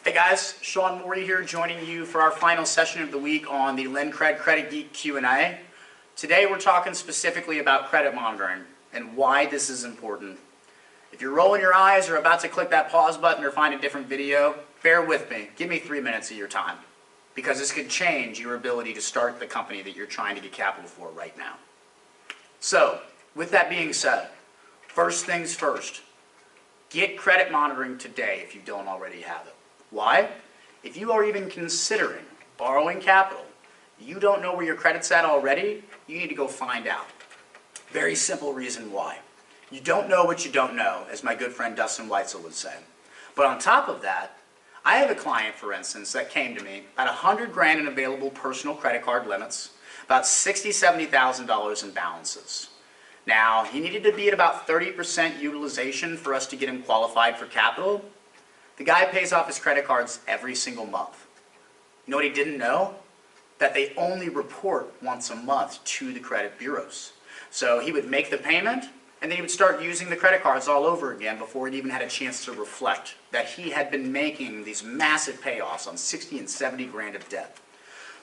Hey guys, Sean Mory here, joining you for our final session of the week on the LenCred Credit Geek Q&A. Today we're talking specifically about credit monitoring and why this is important. If you're rolling your eyes or about to click that pause button or find a different video, bear with me. Give me 3 minutes of your time, because this could change your ability to start the company that you're trying to get capital for right now. So, with that being said, first things first, get credit monitoring today if you don't already have it. Why? If you are even considering borrowing capital, you don't know where your credit's at already, you need to go find out. Very simple reason why. You don't know what you don't know, as my good friend Dustin Wietzell would say. But on top of that, I have a client, for instance, that came to me, about $100,000 in available personal credit card limits, about $60,000, $70,000 in balances. Now, he needed to be at about 30% utilization for us to get him qualified for capital. The guy pays off his credit cards every single month. You know what he didn't know? That they only report once a month to the credit bureaus. So he would make the payment, and then he would start using the credit cards all over again before he even had a chance to reflect that he had been making these massive payoffs on 60 and 70 grand of debt.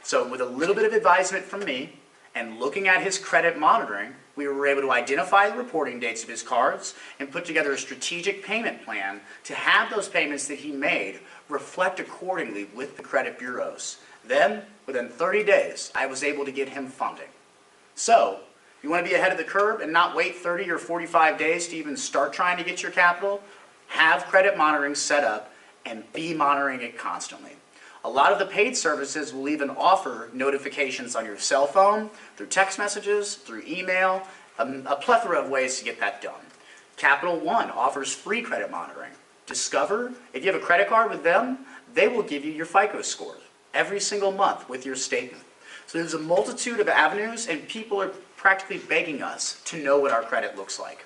So with a little bit of advisement from me and looking at his credit monitoring, we were able to identify the reporting dates of his cards and put together a strategic payment plan to have those payments that he made reflect accordingly with the credit bureaus. Then, within 30 days, I was able to get him funding. So, if you want to be ahead of the curve and not wait 30 or 45 days to even start trying to get your capital, have credit monitoring set up and be monitoring it constantly. A lot of the paid services will even offer notifications on your cell phone, through text messages, through email, a plethora of ways to get that done. Capital One offers free credit monitoring. Discover, if you have a credit card with them, they will give you your FICO score every single month with your statement. So there's a multitude of avenues, and people are practically begging us to know what our credit looks like.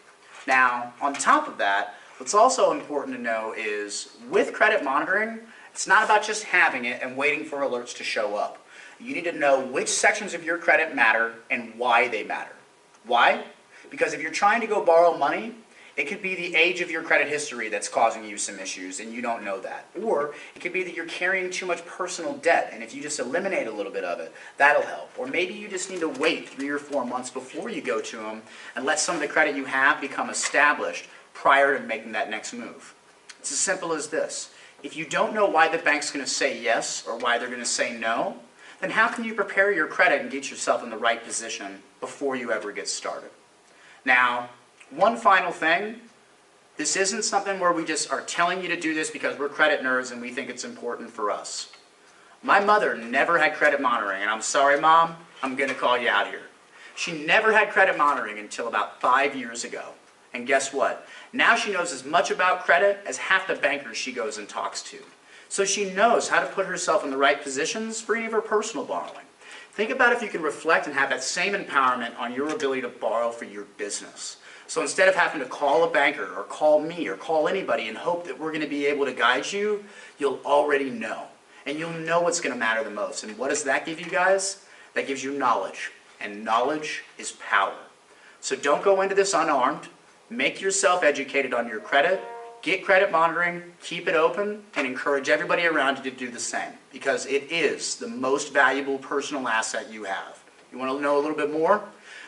Now, on top of that, what's also important to know is with credit monitoring, it's not about just having it and waiting for alerts to show up. You need to know which sections of your credit matter and why they matter. Why? Because if you're trying to go borrow money, it could be the age of your credit history that's causing you some issues and you don't know that. Or it could be that you're carrying too much personal debt, and if you just eliminate a little bit of it, that'll help. Or maybe you just need to wait 3 or 4 months before you go to them and let some of the credit you have become established prior to making that next move. It's as simple as this. If you don't know why the bank's going to say yes or why they're going to say no, then how can you prepare your credit and get yourself in the right position before you ever get started? Now, one final thing, this isn't something where we just are telling you to do this because we're credit nerds and we think it's important for us. My mother never had credit monitoring, and I'm sorry, Mom, I'm going to call you out here. She never had credit monitoring until about 5 years ago. And guess what? Now she knows as much about credit as half the bankers she goes and talks to. So she knows how to put herself in the right positions for any of her personal borrowing. Think about if you can reflect and have that same empowerment on your ability to borrow for your business. So instead of having to call a banker or call me or call anybody and hope that we're going to be able to guide you, you'll already know. And you'll know what's going to matter the most. And what does that give you guys? That gives you knowledge. And knowledge is power. So don't go into this unarmed. Make yourself educated on your credit, get credit monitoring, keep it open, and encourage everybody around you to do the same, because it is the most valuable personal asset you have. You want to know a little bit more?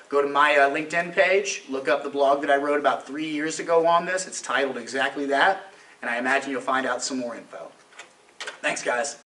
Go to my LinkedIn page, look up the blog that I wrote about 3 years ago on this. It's titled exactly that, and I imagine you'll find out some more info. Thanks, guys.